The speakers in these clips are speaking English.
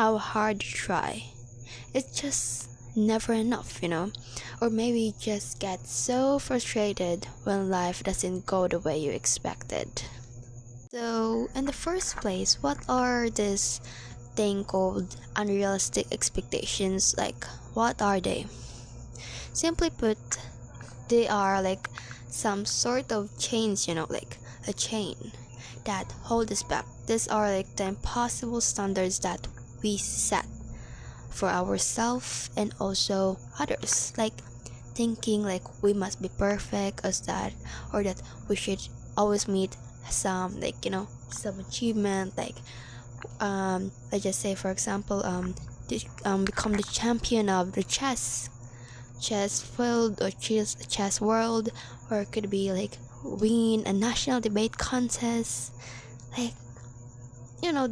how hard you try, it's just never enough, or maybe you just get so frustrated when life doesn't go the way you expected. So in the first place, what are this thing called unrealistic expectations? Like, what are they? Simply put, they are like some sort of chains, like a chain that hold us back. These are like the impossible standards that we set for ourselves and also others, like thinking like we must be perfect as that, or that we should always meet some, like, some achievement, like let's just say, for example, become the champion of the chess field, or chess world, or it could be like win a national debate contest, like,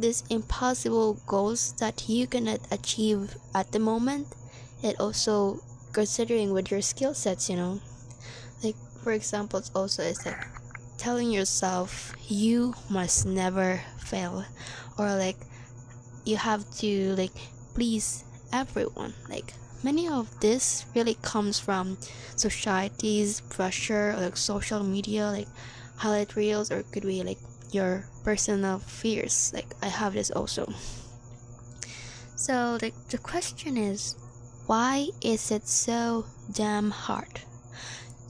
these impossible goals that you cannot achieve at the moment, and also considering with your skill sets, like, for example, it's also is like telling yourself you must never fail, or like you have to like please everyone. Like, many of this really comes from society's pressure, or like social media, like highlight reels, or it could be like your personal fears. Like, I have this also. So like the question is, why is it so damn hard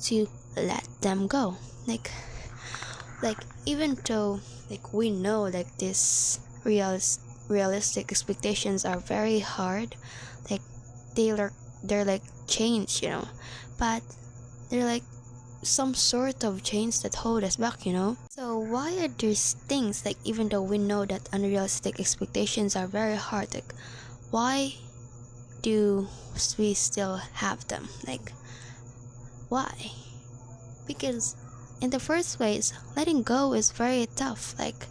to let them go? Like even though like we know like this realistic expectations are very hard, like they're like chains, but they're like some sort of chains that hold us back. So why are these things, like, even though we know that unrealistic expectations are very hard, like, why do we still have them? Like, why? Because in the first place, letting go is very tough. Like,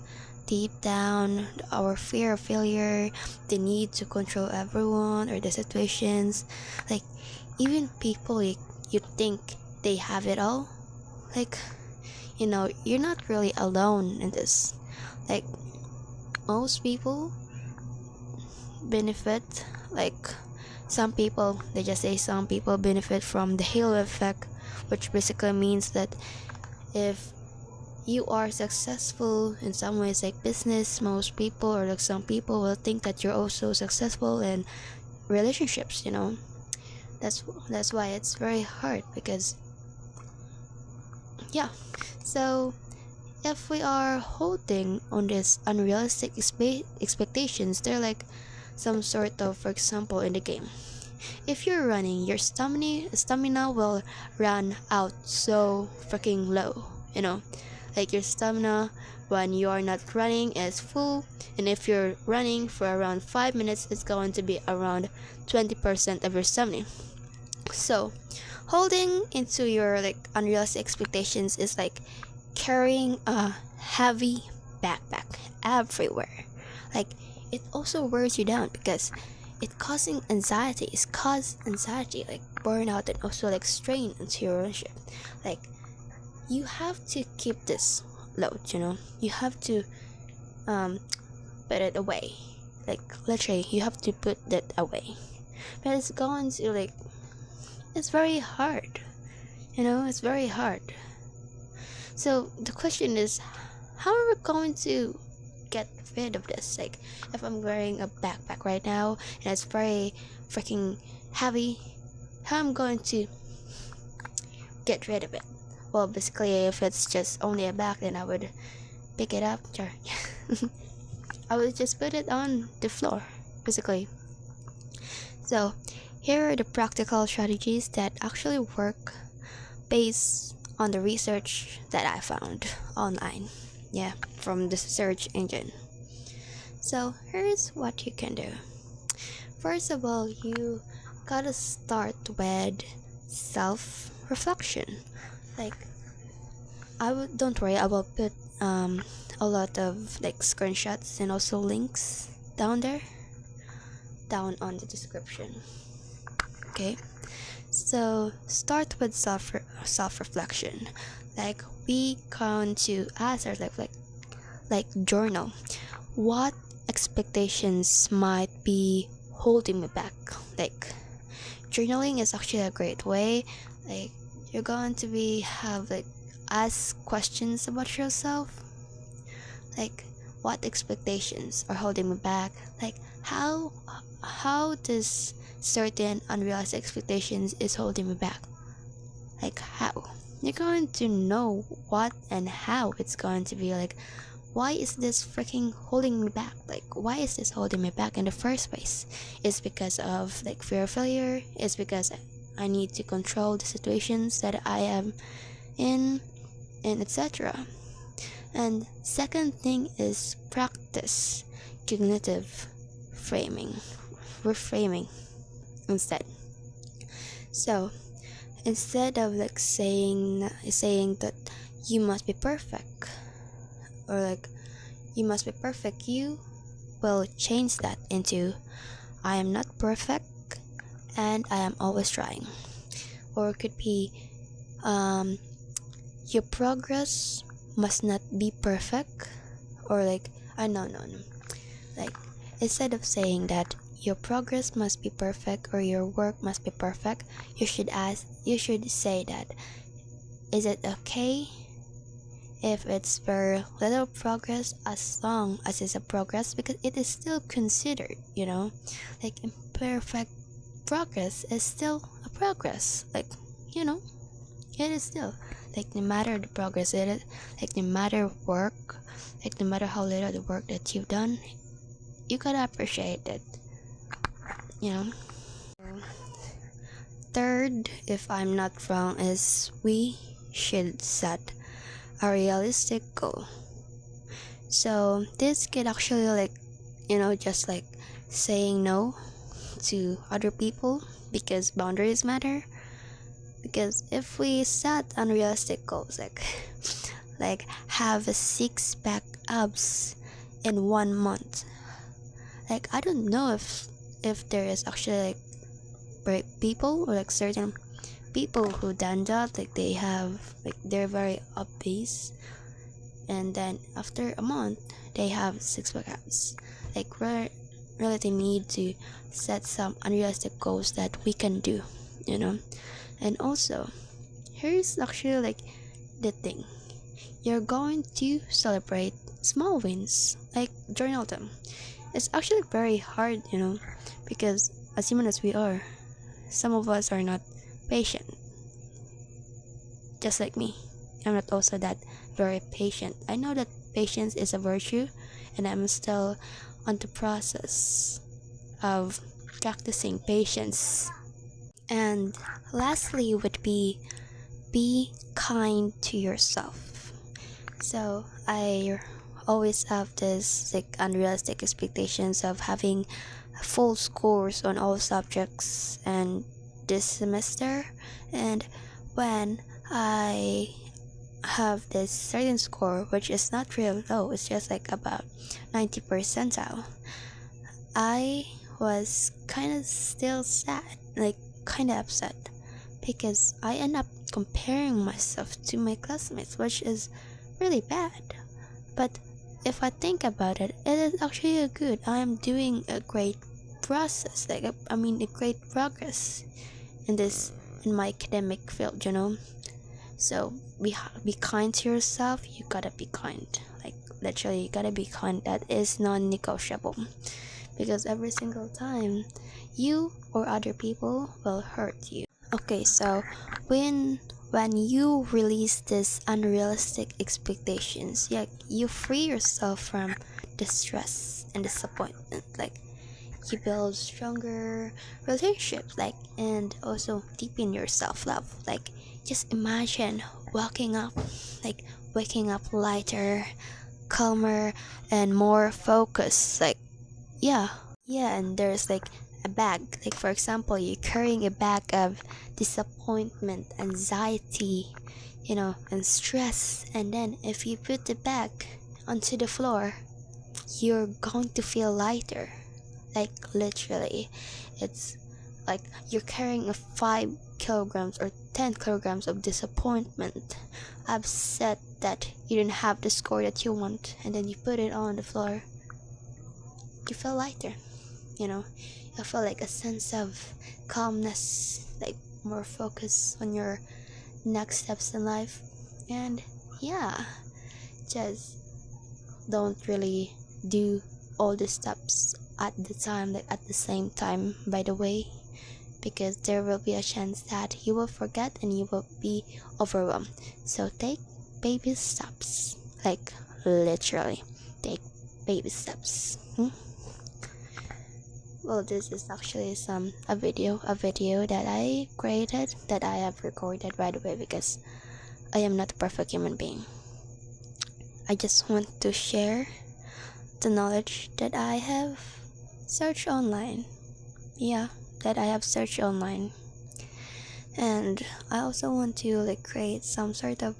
deep down, our fear of failure, the need to control everyone or the situations, like even people like, you think they have it all, like, you're not really alone in this. Like, most people benefit, like some people, they just say some people benefit from the halo effect, which basically means that if you are successful in some ways, like business, most people, or like some people will think that you're also successful in relationships. That's why it's very hard, because yeah. So if we are holding on this unrealistic expectations, they're like some sort of, for example, in the game, if you're running, your stamina will run out so freaking low, like your stamina when you are not running is full, and if you're running for around 5 minutes, it's going to be around 20% of your stamina. So holding into your like unrealistic expectations is like carrying a heavy backpack everywhere. Like, it also wears you down because it causing anxiety. It's cause anxiety, like burnout, and also like strain into your relationship. Like, you have to keep this load, you have to put it away. Like, literally, you have to put that away. But it's going to like, it's very hard, it's very hard. So the question is, how are we going to get rid of this? Like, if I'm wearing a backpack right now and it's very freaking heavy, how am I going to get rid of it? Well, basically, if it's just only a bag, then I would pick it up. Sure. I would just put it on the floor, basically. So here are the practical strategies that actually work based on the research that I found online, from the search engine. So here's what you can do. First of all, you gotta start with self-reflection. Like, don't worry, I will put a lot of like screenshots and also links down on the description. Okay, so start with self-reflection. Like, we going to ask ourselves, like journal, what expectations might be holding me back. Like journaling is actually a great way. Like you're going to be have like ask questions about yourself, like what expectations are holding me back, like how does certain unrealistic expectations is holding me back, like how you're going to know what and how it's going to be like, why is this freaking holding me back, like why is this holding me back in the first place? It's because of like fear of failure, it's because I need to control the situations that I am in, and etc. And second thing is practice cognitive reframing instead. So instead of like saying that you must be perfect, or like you must be perfect, you will change that into I am not perfect and I am always trying. Or it could be your progress must not be perfect, or like no, like instead of saying that your progress must be perfect or your work must be perfect, you should say that, is it okay if it's very little progress, as long as it's a progress, because it is still considered, like imperfect progress is still a progress, like it is still, like no matter the progress it is, like no matter work, like no matter how little the work that you've done, you gotta appreciate it, Third, if I'm not wrong, is we should set a realistic goal. So this could actually like just like saying no to other people, because boundaries matter. Because if we set unrealistic goals, like like have a 6-pack abs in 1 month, like I don't know if there is actually like people, or like certain people who done that, like they have like they're very obese, and then after a month they have 6-pack abs. Like really they need to set some unrealistic goals that we can do, and also here's actually like the thing, you're going to celebrate small wins, like journal them. It's actually very hard, because as human as we are, some of us are not patient, just like me. I'm not also that very patient. I know that patience is a virtue, and I'm still on the process of practicing patience. And lastly would be kind to yourself. So I always have this like unrealistic expectations of having full scores on all subjects and this semester, and when I have this certain score which is not real low, it's just like about 90 percentile, I was kind of still sad, like kind of upset, because I end up comparing myself to my classmates, which is really bad. But if I think about it, it is actually a good. I am doing a great process, like a great progress in my academic field, So be kind to yourself. You gotta be kind, like literally, you gotta be kind. That is non-negotiable, because every single time, you or other people will hurt you. Okay, so when you release this unrealistic expectations, yeah, you free yourself from the stress and disappointment. Like you build stronger relationships, like, and also deepen your self-love. Like just imagine waking up lighter, calmer, and more focused. Like yeah, and there's like a bag, like for example, you're carrying a bag of disappointment, anxiety, and stress, and then if you put the bag onto the floor, you're going to feel lighter. Like literally, it's like you're carrying a 5 kilograms or 10 kilograms of disappointment, upset that you didn't have the score that you want, and then you put it on the floor. you feel lighter, you know. You feel like a sense of calmness, like more focus on your next steps in life. And yeah, just don't really do all the steps at the time, like at the same time, by the way, because there will be a chance that you will forget and you will be overwhelmed. So take baby steps, like literally take baby steps. Well, this is actually a video that I created, that I have recorded, by the way, because I am not a perfect human being. I just want to share the knowledge that I have searched online. Yeah, that I have searched online. And I also want to like create some sort of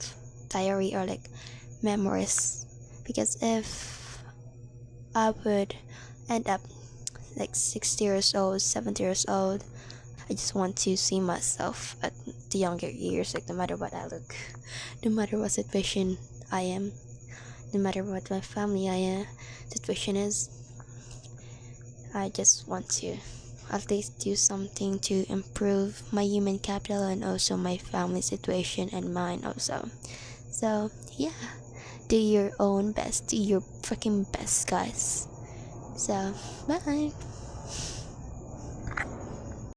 diary or like memories, because if I would end up like 60 years old, 70 years old, I just want to see myself at the younger years, like no matter what I look, no matter what situation I am, no matter what my family situation is. I just want to at least do something to improve my human capital and also my family situation and mine also. So yeah, do your own best, do your freaking best, guys. So bye.